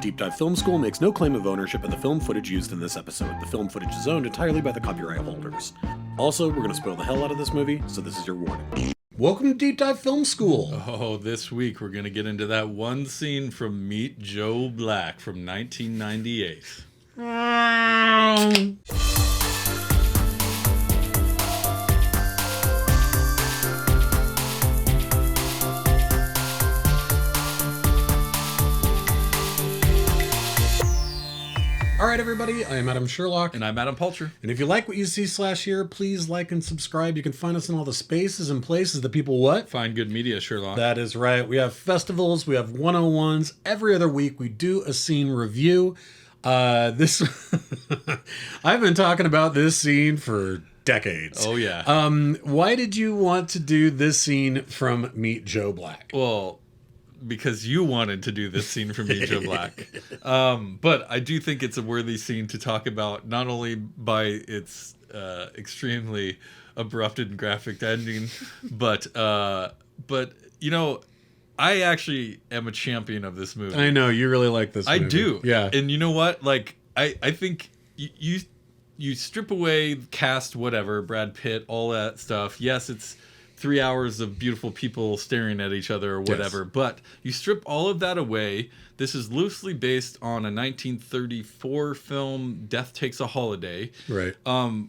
Deep Dive Film School makes no claim of ownership of the film footage used in this episode. The film footage is owned entirely by the copyright holders. Also, we're going to spoil the hell out of this movie, so this is your warning. Welcome to Deep Dive Film School. Oh, this week we're going to get into that one scene from Meet Joe Black from 1998. All right, everybody, I am Adam Sherlock. And I'm Adam Palcher. And if you like what you see /hear, please like and subscribe. You can find us in all the spaces and places that people what? Find good media, Sherlock. That is right. We have festivals. We have 101s. Every other week, we do a scene review. I've been talking about this scene for decades. Oh, yeah. Why did you want to do this scene from Meet Joe Black? Well, because you wanted to do this scene from Meet Joe Black. But I do think it's a worthy scene to talk about, not only by its extremely abrupt and graphic ending, but you know, I actually am a champion of this movie. I know, you really like this movie. I do. Yeah. And you know what? Like, I think you strip away cast, whatever, Brad Pitt, all that stuff. Yes, it's 3 hours of beautiful people staring at each other or whatever. Yes. But you strip all of that away. This is loosely based on a 1934 film, Death Takes a Holiday. Right.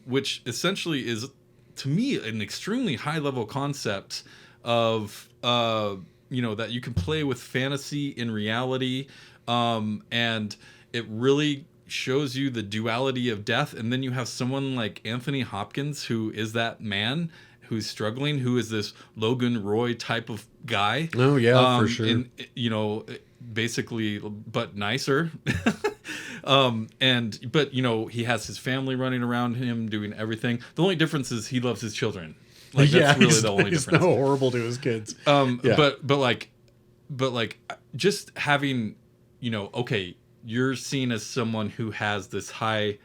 Which essentially is, to me, an extremely high-level concept of, you know, that you can play with fantasy in reality. And it really shows you the duality of death. And then you have someone like Anthony Hopkins, who is that man who's struggling, who is this Logan Roy type of guy. Oh, yeah, for sure. And, you know, basically, but nicer. But, you know, he has his family running around him, doing everything. The only difference is he loves his children. Like, that's really the only difference. He's so horrible to his kids. Yeah. But just having, you know, okay, you're seen as someone who has this high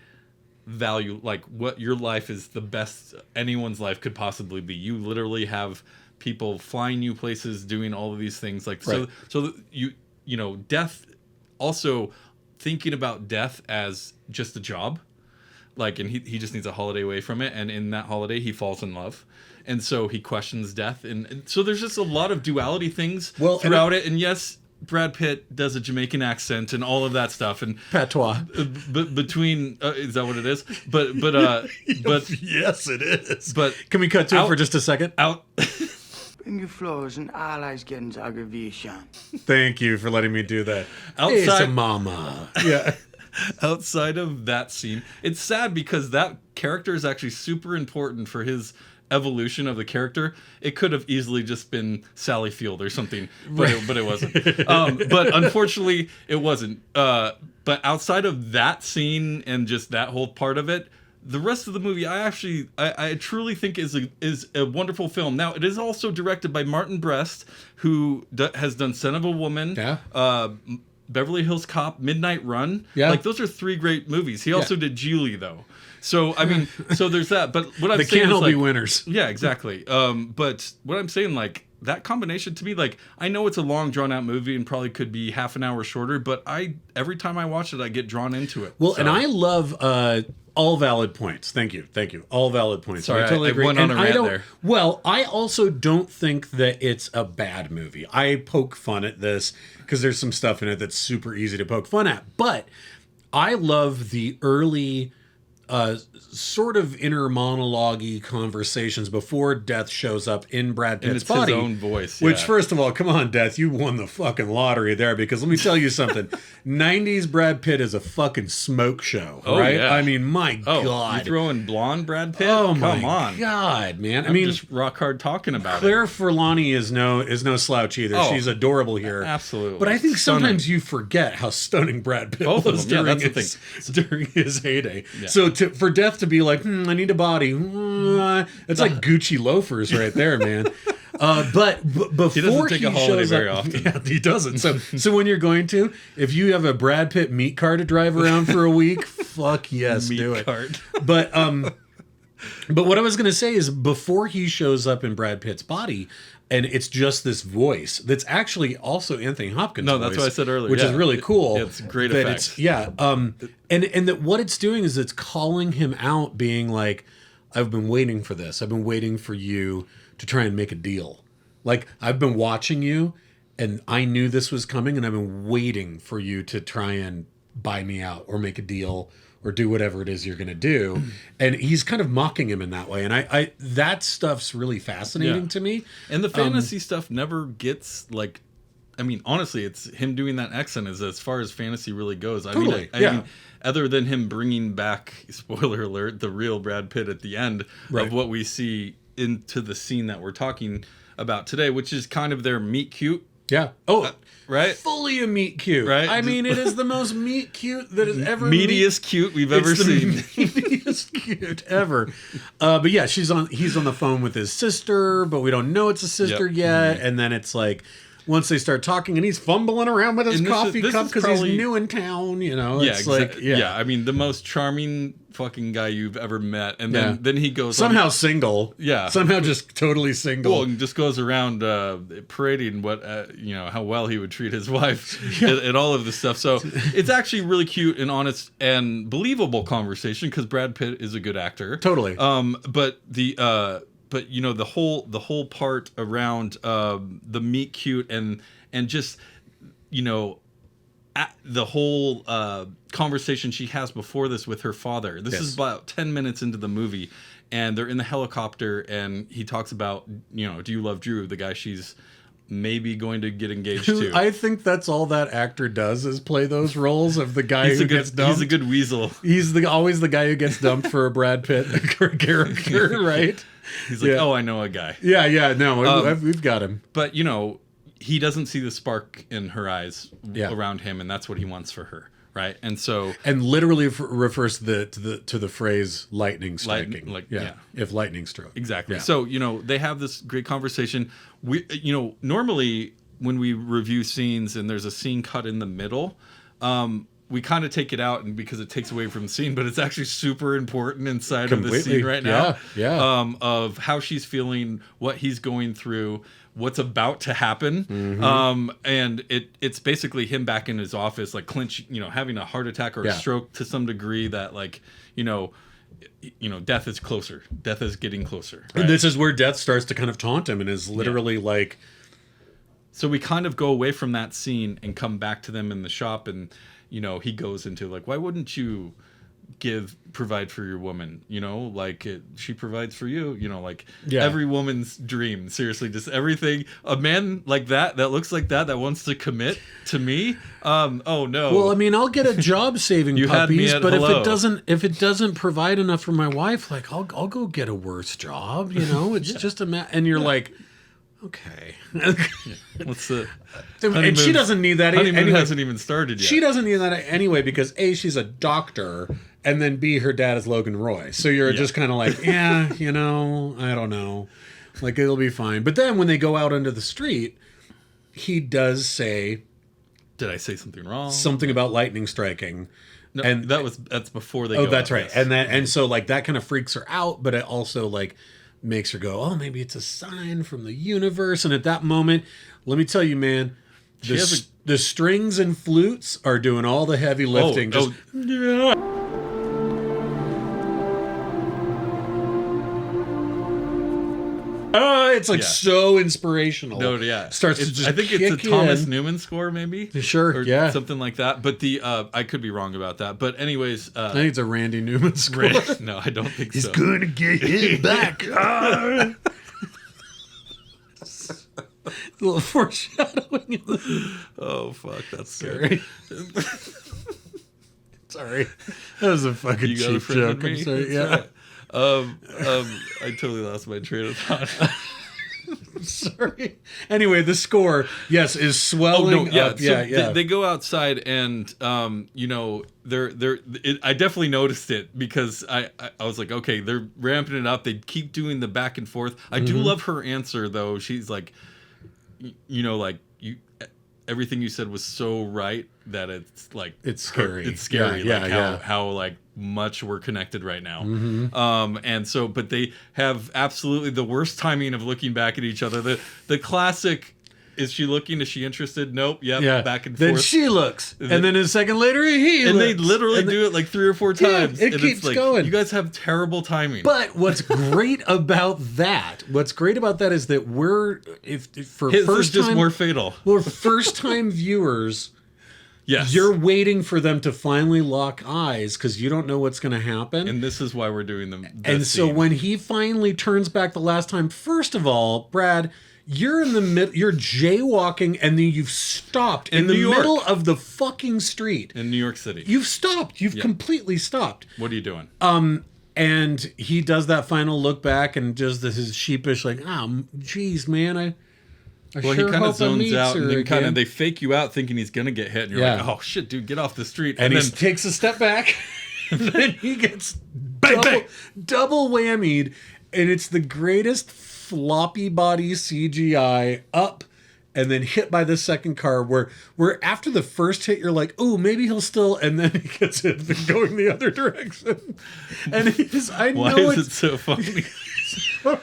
value, like what your life is the best anyone's life could possibly be. You literally have people flying you places, doing all of these things, like right. So you know, death, also thinking about death as just a job, like, and he just needs a holiday away from it, and in that holiday he falls in love, and so he questions death, and so there's just a lot of duality things throughout it. And yes, Brad Pitt does a Jamaican accent and all of that stuff, and patois. Between is that what it is? But yes, it is. But can we cut to it for just a second? Bring your flowers and allies getting aggravation. Thank you for letting me do that. Outside, mama. Yeah. Outside of that scene, it's sad because that character is actually super important for his evolution of the character. It could have easily just been Sally Field or something, but it wasn't. But unfortunately, it wasn't. But outside of that scene and just that whole part of it, the rest of the movie, I truly think is a wonderful film. Now, it is also directed by Martin Brest, who has done Son of a Woman, Beverly Hills Cop, Midnight Run. Yeah. Like, those are three great movies. He also did Julie, though. So, I mean, so there's that. But what I'm saying is, they can't all be winners. Yeah, exactly. But what I'm saying, like, that combination to me, like, I know it's a long, drawn-out movie and probably could be half an hour shorter, but every time I watch it, I get drawn into it. Well, and I love all valid points. Thank you. All valid points. Sorry, I totally agree. Went on a rant there. Well, I also don't think that it's a bad movie. I poke fun at this because there's some stuff in it that's super easy to poke fun at. But I love the early sort of inner monologue-y conversations before Death shows up in Brad Pitt's body. His own voice, yeah. Which, first of all, come on, Death, you won the fucking lottery there, because let me tell you something. 90s Brad Pitt is a fucking smoke show, right? Yeah. I mean, my God. You throwing blonde Brad Pitt? Oh, come my on. God, man. I'm just rock hard talking about Claire Forlani is no slouch either. Oh, she's adorable here. Absolutely. But I think sometimes you forget how stunning Brad Pitt was during his heyday. Yeah. So for Death to be like, I need a body. It's like Gucci loafers right there, man. But before he doesn't take a holiday very often. Yeah, he doesn't. So when you're going to, if you have a Brad Pitt meat car to drive around for a week, fuck yes, do it. Cart. But But what I was going to say is before he shows up in Brad Pitt's body, and it's just this voice that's actually also Anthony Hopkins' No, voice. that's what I said earlier. Which is really cool. Yeah, it's great that effects. And that what it's doing is it's calling him out, being like, I've been waiting for this. I've been waiting for you to try and make a deal. Like, I've been watching you, and I knew this was coming, and I've been waiting for you to try and buy me out or make a deal or do whatever it is you're going to do. And he's kind of mocking him in that way. And I that stuff's really fascinating to me. And the fantasy stuff never gets like, I mean, honestly, it's him doing that accent is as far as fantasy really goes. I mean, other than him bringing back, spoiler alert, the real Brad Pitt at the end of what we see into the scene that we're talking about today, which is kind of their meet cute. Yeah. Oh, right. Fully a meet cute. Right. I mean, it is the most meet cute that has ever meatiest cute we've ever seen. Meatiest cute ever. But yeah, he's on the phone with his sister, but we don't know it's a sister yet. And then it's like, once they start talking, and he's fumbling around with his coffee cup because he's new in town, you know. It's I mean, the most charming fucking guy you've ever met, and then he goes somehow single, somehow just totally single. Well, and just goes around parading what how well he would treat his wife and all of this stuff. So it's actually really cute and honest and believable conversation because Brad Pitt is a good actor, totally. But you know the whole part around the meet cute and just the whole conversation she has before this with her father. This is about 10 minutes into the movie, and they're in the helicopter, and he talks about do you love Drew, the guy she's maybe going to get engaged to. I think that's all that actor does is play those roles of the guy who gets dumped. He's a good weasel. He's always the guy who gets dumped for a Brad Pitt character, right? He's like, oh, I know a guy. Yeah, no, we've got him. But, he doesn't see the spark in her eyes around him, and that's what he wants for her, right? And so... And literally refers to the phrase lightning striking. If lightning struck. Exactly. Yeah. So, they have this great conversation. We, normally when we review scenes and there's a scene cut in the middle... we kind of take it out and because it takes away from the scene, but it's actually super important inside of the scene right now. Of how she's feeling, what he's going through, what's about to happen. And it's basically him back in his office, like clinch, having a heart attack or a stroke to some degree that death is closer. Death is getting closer. Right? And this is where death starts to kind of taunt him and is literally like... So we kind of go away from that scene and come back to them in the shop, and he goes into like, why wouldn't you provide for your woman? She provides for you. Every woman's dream. Seriously, just everything. A man like that looks like that wants to commit to me. Oh no. Well, I mean, I'll get a job saving puppies, but if it doesn't provide enough for my wife, like I'll go get a worse job. It's just and you're like. Okay. What's the? And she doesn't need that. Honeymoon hasn't even started yet. She doesn't need that anyway because A, she's a doctor, and then B, her dad is Logan Roy. So you're just kind of like, I don't know, like it'll be fine. But then when they go out into the street, he does say, "Did I say something wrong? Something about lightning striking." No, and that's before they. Oh, that's right. Yes. And so like that kind of freaks her out, but it also like. Makes her go, oh, maybe it's a sign from the universe. And at that moment, let me tell you, man, the strings and flutes are doing all the heavy lifting. It's like so inspirational. No, yeah. Starts to just I think it's a Thomas Newman score, maybe. Sure, or something like that. But I could be wrong about that. But anyways, I think it's a Randy Newman score. No, I don't think He's so. He's gonna get hit back. A little foreshadowing. Oh fuck, that's scary. Sorry, that was a fucking cheap joke. I'm sorry. Yeah. I totally lost my train of thought. Sorry. Anyway, the score, yes, is swelling up. They go outside, and I definitely noticed it because I was like, okay, they're ramping it up. They keep doing the back and forth. I do love her answer though. She's like, everything you said was so right that it's like it's scary. It's scary. How much we're connected right now. And so, but they have absolutely the worst timing of looking back at each other. The classic, is she looking? Is she interested? Nope. Yep. Yeah. Back and Then forth. she looks, and then a second later he and looks. they literally do it like 3 or 4 times. Yeah, it and keeps it's like, going. You guys have terrible timing. But what's great about that? What's great about that is that we're if for His first is just time, more fatal. we're first time viewers. Yes. You're waiting for them to finally lock eyes because you don't know what's going to happen. And this is why we're doing them. And so when he finally turns back the last time, first of all, Brad, you're in the middle, you're jaywalking, and then you've stopped in the New York. middle of the fucking street. in New York City. You've stopped. You've completely stopped. What are you doing? And he does that final look back and just his sheepish, like, geez, man, I Well, sure he kind hope of zones meets out, and her then kind again. of they fake you out thinking he's gonna get hit, and you're Yeah. like, "Oh shit, dude, get off the street!" And he then takes a step back, and then he gets Bang, bang. double whammied, and it's the greatest floppy body CGI up and then hit by the second car where after the first hit you're like, oh, maybe he'll still, and then he gets it going the other direction. And why is it so funny?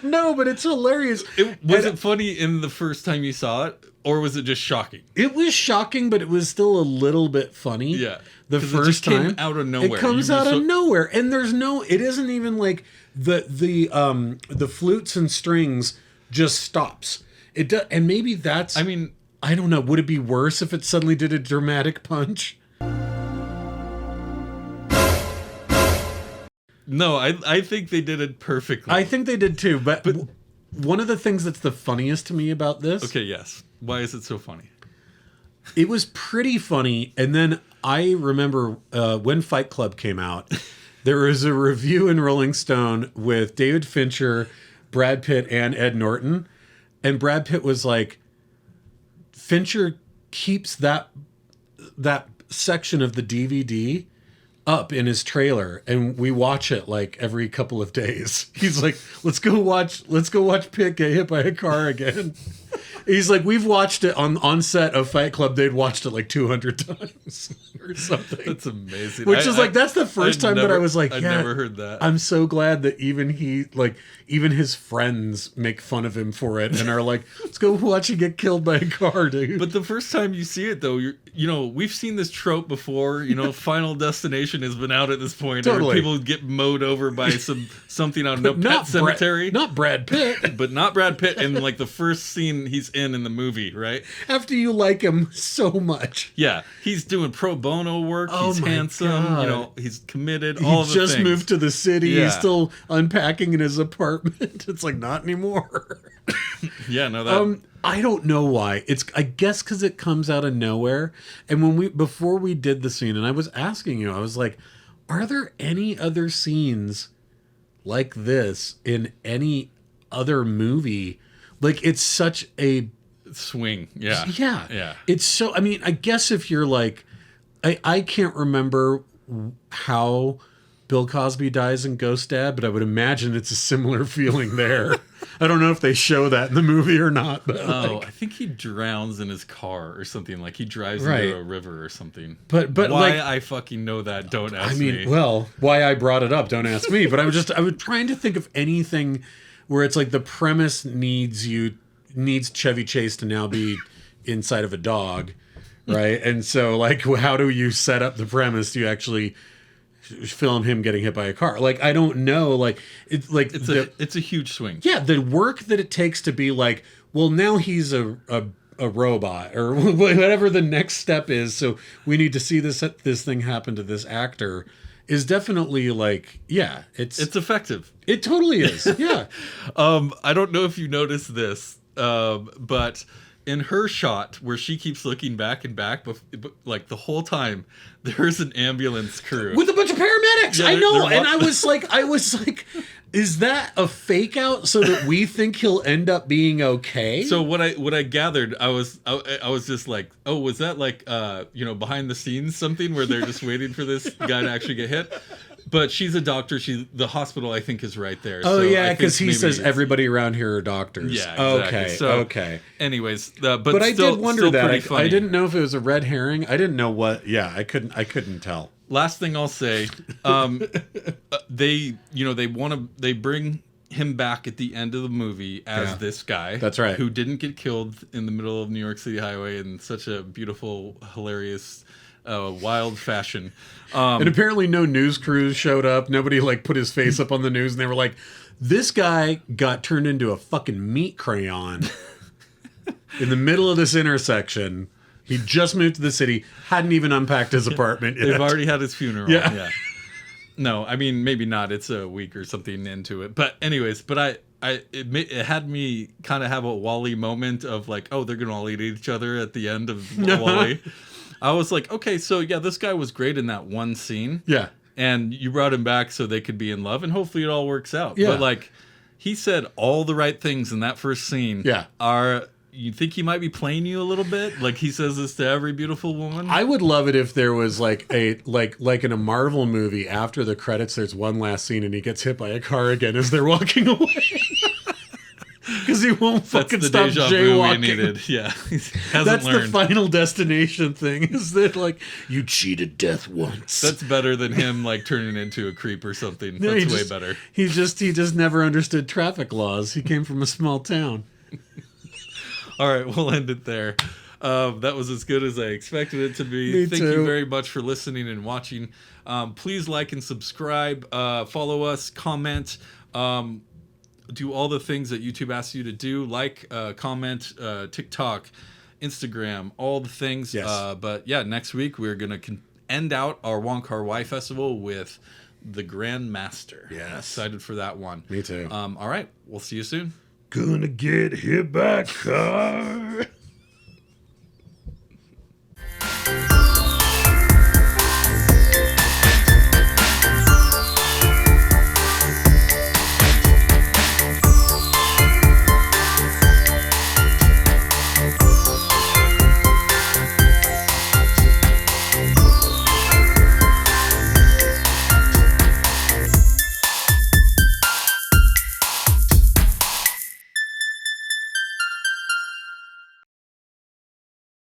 no, but it's hilarious. Was it funny in the first time you saw it, or was it just shocking? It was shocking, but it was still a little bit funny. Yeah, the 'cause first it just time came out of nowhere. It comes You out just of nowhere, and there's no. It isn't even like the flutes and strings just stops. It does, and maybe that's. I mean, I don't know. Would it be worse if it suddenly did a dramatic punch? no, I think they did it perfectly. I think they did too. But one of the things that's the funniest to me about this. Okay, yes. Why is it so funny? It was pretty funny. And then I remember when Fight Club came out, there was a review in Rolling Stone with David Fincher, Brad Pitt, and Ed Norton. And Brad Pitt was like, Fincher keeps that section of the DVD up in his trailer, and we watch it like every couple of days. He's like, let's go watch Pitt get hit by a car again. He's like, we've watched it on set of Fight Club. They'd watched it like 200 times or something. That's amazing. Which is like, that's the first time that I was like, I yeah, never heard that. I'm so glad that even his friends make fun of him for it and are like, let's go watch you get killed by a car, dude. But the first time you see it, though, we've seen this trope before. Final Destination has been out at this point. Totally. Or people get mowed over by something on Pet Cemetery. Not Brad Pitt. But not Brad Pitt in like the first scene he's in the movie, right? After you like him so much. Yeah, he's doing pro bono work. Oh He's my handsome. God. He's committed. He All of the just things. moved to the city. Yeah. He's still unpacking in his apartment. It's like, not anymore. Yeah, no, that. I don't know why. I guess because it comes out of nowhere. And before we did the scene, and I was asking you, I was like, are there any other scenes like this in any other movie? Like, it's such a Swing. Yeah. yeah. It's so. I mean, I guess if you're like, I can't remember how Bill Cosby dies in Ghost Dad, but I would imagine it's a similar feeling there. I don't know if they show that in the movie or not. But I think he drowns in his car or something. Like he drives Right. into a river or something. But why like, I fucking know that? Don't ask I mean, me. well, why I brought it up? Don't ask me. But I was trying to think of anything where it's like the premise needs Chevy Chase to now be inside of a dog, right? And so, like, how do you set up the premise? Do you actually film him getting hit by a car? Like, I don't know. Like, It's a huge swing. yeah, the work that it takes to be like, well, now he's a robot or whatever the next step is. So we need to see this thing happen to this actor is definitely like, yeah, it's effective. It totally is. Yeah. I don't know if you noticed this, but in her shot where she keeps looking back and back, like the whole time, there's an ambulance crew With a bunch of paramedics. Yeah, I know. they're And I was like, is that a fake out so that we think he'll end up being okay? So what I gathered, I was just like, oh, was that like behind the scenes something where they're just waiting for this guy to actually get hit? But she's a doctor. The hospital I think is right there. Oh so yeah, I because think he maybe says it's- everybody around here are doctors. Yeah, exactly. Okay. So, okay. Anyways, But I still, did wonder still that. pretty funny. I didn't know if it was a red herring. I didn't know what. Yeah, I couldn't tell. last thing I'll say, they bring him back at the end of the movie as this guy. That's right. Who didn't get killed in the middle of New York City highway in such a beautiful, hilarious, wild fashion. And apparently no news crews showed up. Nobody like put his face up on the news, and they were like, this guy got turned into a fucking meat crayon in the middle of this intersection. He just moved to the city, hadn't even unpacked his apartment yet. They've already had his funeral. Yeah. No, I mean, maybe not. It's a week or something into it. But anyways, it had me kind of have a Wall-E moment of like, oh, they're going to all eat each other at the end of Wall-E. I was like, okay, so yeah, this guy was great in that one scene. Yeah. And you brought him back so they could be in love, and hopefully it all works out. Yeah. But like, he said all the right things in that first scene. Yeah. You think he might be playing you a little bit? Like he says this to every beautiful woman? I would love it if there was like like in a Marvel movie, after the credits, there's one last scene and he gets hit by a car again as they're walking away. Because he won't fucking That's the stop deja vu we jaywalking. needed. Yeah. He hasn't That's learned. the final destination thing, is that like, you cheated death once. That's better than him like turning into a creep or something. No, That's way better. He just never understood traffic laws. He came from a small town. All right, we'll end it there. That was as good as I expected it to be. Me Thank too. you very much for listening and watching. Please like and subscribe. Follow us. Comment. Do all the things that YouTube asks you to do. Like, comment, TikTok, Instagram, all the things. Yes. But yeah, next week we're going to end out our Wong Kar-wai Festival with the Grand Master. Yes. Excited for that one. Me too. All right, we'll see you soon. Gonna get hit by a car.